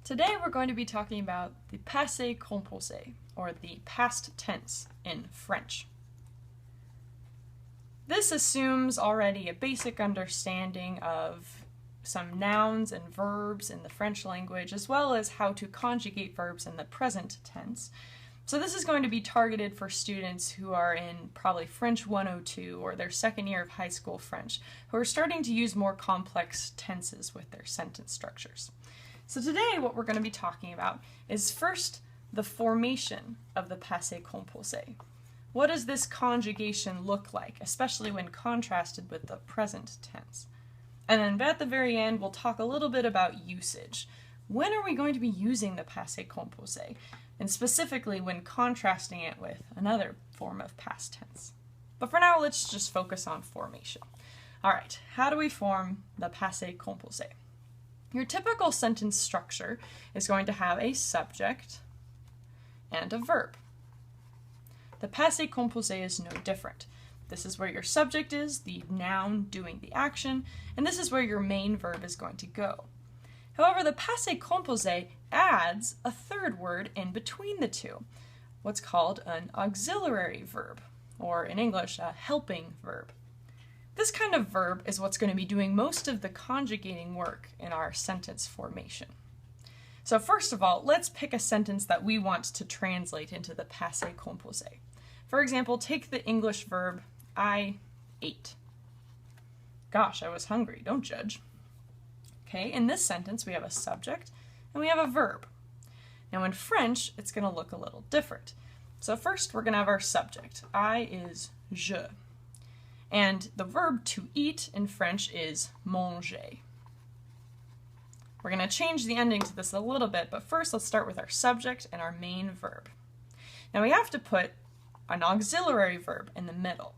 Today we're going to be talking about the passé composé, or the past tense in French. This assumes already a basic understanding of some nouns and verbs in the French language, as well as how to conjugate verbs in the present tense. So this is going to be targeted for students who are in probably French 102 or their second year of high school French, who are starting to use more complex tenses with their sentence structures. So today what we're going to be talking about is first the formation of the passé composé. What does this conjugation look like, especially when contrasted with the present tense? And then at the very end we'll talk a little bit about usage. When are we going to be using the passé composé? And specifically when contrasting it with another form of past tense. But for now, let's just focus on formation. All right, how do we form the passé composé? Your typical sentence structure is going to have a subject and a verb. The passé composé is no different. This is where your subject is, the noun doing the action, and this is where your main verb is going to go. However, the passé composé adds a third word in between the two, what's called an auxiliary verb, or in English, a helping verb. This kind of verb is what's going to be doing most of the conjugating work in our sentence formation. So first of all, let's pick a sentence that we want to translate into the passé composé. For example, take the English verb, I ate. Gosh, I was hungry, don't judge. Okay, in this sentence we have a subject and we have a verb. Now in French, it's going to look a little different. So first we're going to have our subject. I is je. And the verb to eat in French is manger. We're going to change the ending to this a little bit, but first let's start with our subject and our main verb. Now we have to put an auxiliary verb in the middle.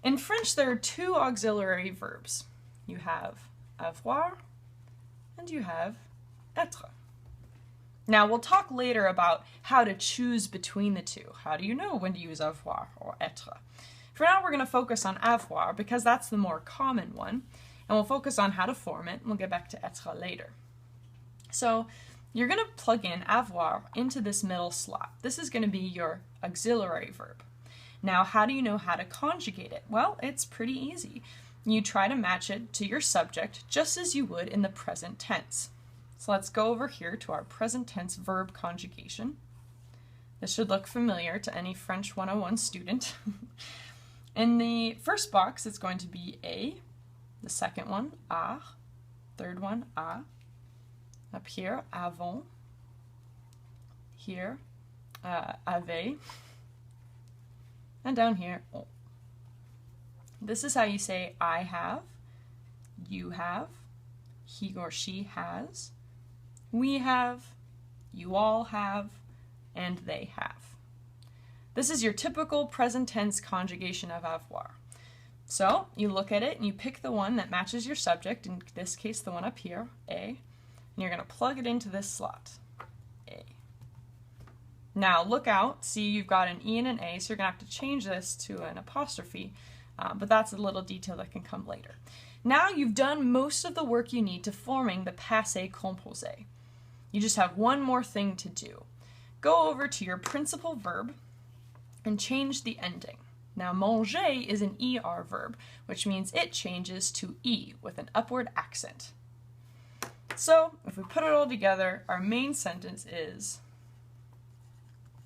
In French there are two auxiliary verbs. You have avoir and you have être. Now we'll talk later about how to choose between the two. How do you know when to use avoir or être? For now we're going to focus on avoir because that's the more common one, and we'll focus on how to form it, and we'll get back to être later. So you're going to plug in avoir into this middle slot. This is going to be your auxiliary verb. Now how do you know how to conjugate it? Well, it's pretty easy. You try to match it to your subject just as you would in the present tense. So let's go over here to our present tense verb conjugation. This should look familiar to any French 101 student. In the first box, it's going to be a, the second one, a, third one, a, up here, avons, here, avait, and down here, on. This is how you say I have, you have, he or she has, we have, you all have, and they have. This is your typical present tense conjugation of avoir. So you look at it and you pick the one that matches your subject, in this case the one up here, a, and you're going to plug it into this slot, a. Now look out, see you've got an e and an a, so you're going to have to change this to an apostrophe, but that's a little detail that can come later. Now you've done most of the work you need to forming the passé composé. You just have one more thing to do. Go over to your principal verb and change the ending. Now manger is an ER verb, which means it changes to E with an upward accent. So if we put it all together, our main sentence is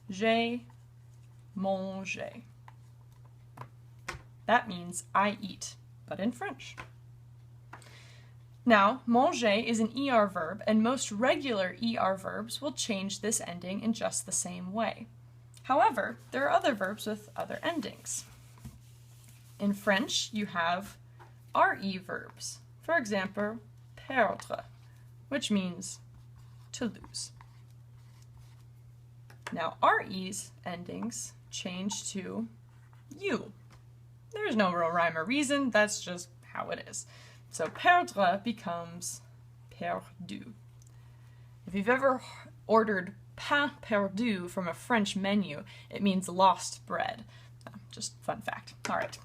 j'ai mangé. That means I eat, but in French. Now, manger is an ER verb, and most regular ER verbs will change this ending in just the same way. However, there are other verbs with other endings. In French, you have RE verbs. For example, perdre, which means to lose. Now, RE's endings change to U. There's no real rhyme or reason, that's just how it is. So perdre becomes perdu. If you've ever ordered pain perdu from a French menu, it means lost bread. Just fun fact. All right.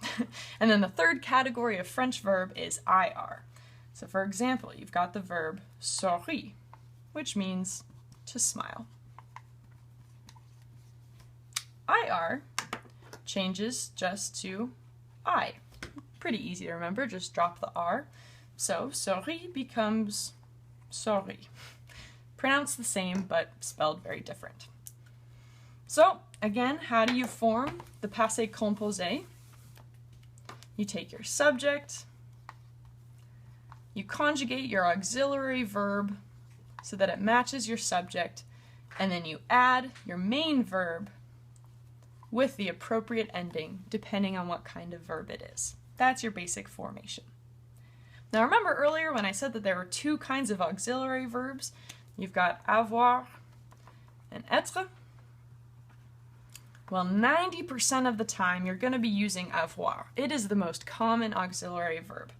And then the third category of French verb is IR. So for example, you've got the verb sourit. which means to smile. IR changes just to I. Pretty easy to remember, just drop the R. So souris becomes souris. Pronounced the same, but spelled very different. So, again, how do you form the passé composé? You take your subject, you conjugate your auxiliary verb so that it matches your subject, and then you add your main verb with the appropriate ending, depending on what kind of verb it is. That's your basic formation. Now remember earlier when I said that there were two kinds of auxiliary verbs? You've got avoir and être. Well, 90% of the time you're going to be using avoir. It is the most common auxiliary verb.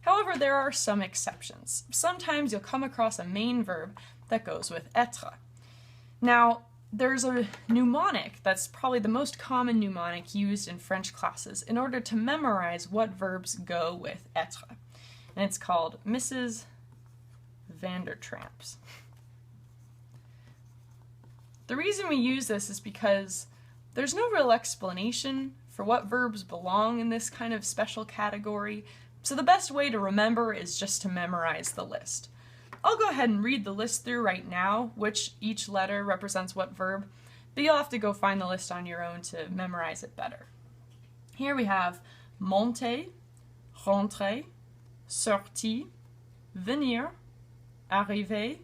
However, there are some exceptions. Sometimes you'll come across a main verb that goes with être. Now, there's a mnemonic that's probably the most common mnemonic used in French classes in order to memorize what verbs go with être. And it's called Mrs. Vandertramp's. The reason we use this is because there's no real explanation for what verbs belong in this kind of special category, so the best way to remember is just to memorize the list. I'll go ahead and read the list through right now, which each letter represents what verb, but you'll have to go find the list on your own to memorize it better. Here we have monter, rentrer, sortir, venir, arriver,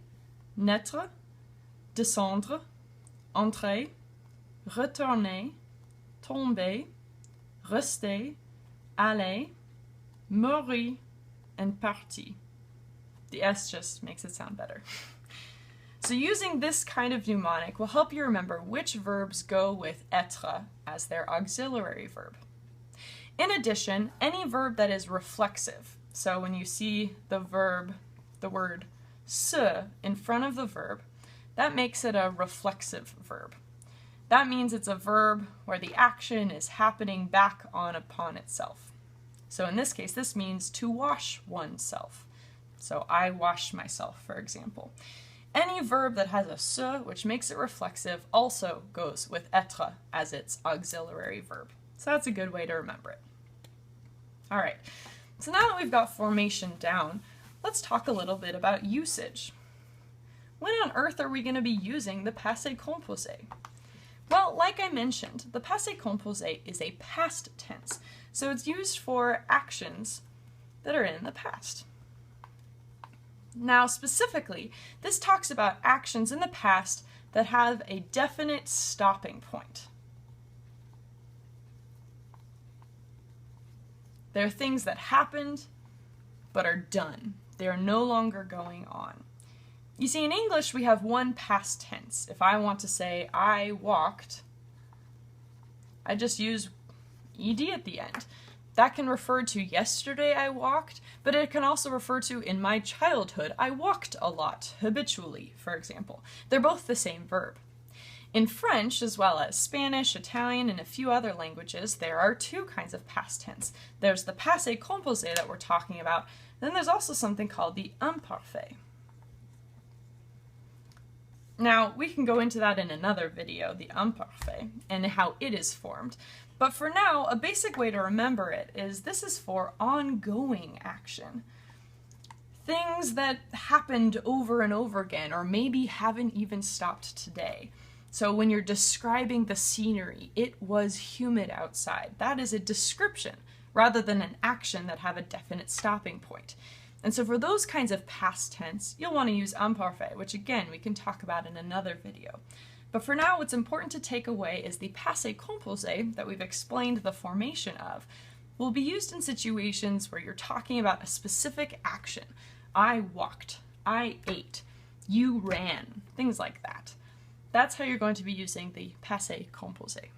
naître, descendre, entrer, retourner, tomber, rester, aller, mourir, and partir. The S just makes it sound better. So using this kind of mnemonic will help you remember which verbs go with être as their auxiliary verb. In addition, any verb that is reflexive, so when you see the word se in front of the verb, that makes it a reflexive verb. That means it's a verb where the action is happening back on upon itself. So in this case, this means to wash oneself. So I washed myself, for example. Any verb that has a se, which makes it reflexive, also goes with être as its auxiliary verb. So that's a good way to remember it. All right, so now that we've got formation down, let's talk a little bit about usage. When on earth are we going to be using the passé composé? Well, like I mentioned, the passé composé is a past tense, so it's used for actions that are in the past. Now, specifically, this talks about actions in the past that have a definite stopping point. They're things that happened but are done. They are no longer going on. You see, in English, we have one past tense. If I want to say, I walked, I just use ed at the end. That can refer to yesterday I walked, but it can also refer to in my childhood, I walked a lot, habitually, for example. They're both the same verb. In French, as well as Spanish, Italian, and a few other languages, there are two kinds of past tense. There's the passé composé that we're talking about, then there's also something called the imparfait. Now, we can go into that in another video, the imparfait, and how it is formed. But for now, a basic way to remember it is this is for ongoing action. Things that happened over and over again, or maybe haven't even stopped today. So when you're describing the scenery, it was humid outside. That is a description, rather than an action that have a definite stopping point. And so for those kinds of past tense, you'll want to use imparfait, which again, we can talk about in another video. But for now, what's important to take away is the passé composé that we've explained the formation of will be used in situations where you're talking about a specific action. I walked, I ate, you ran, things like that. That's how you're going to be using the passé composé.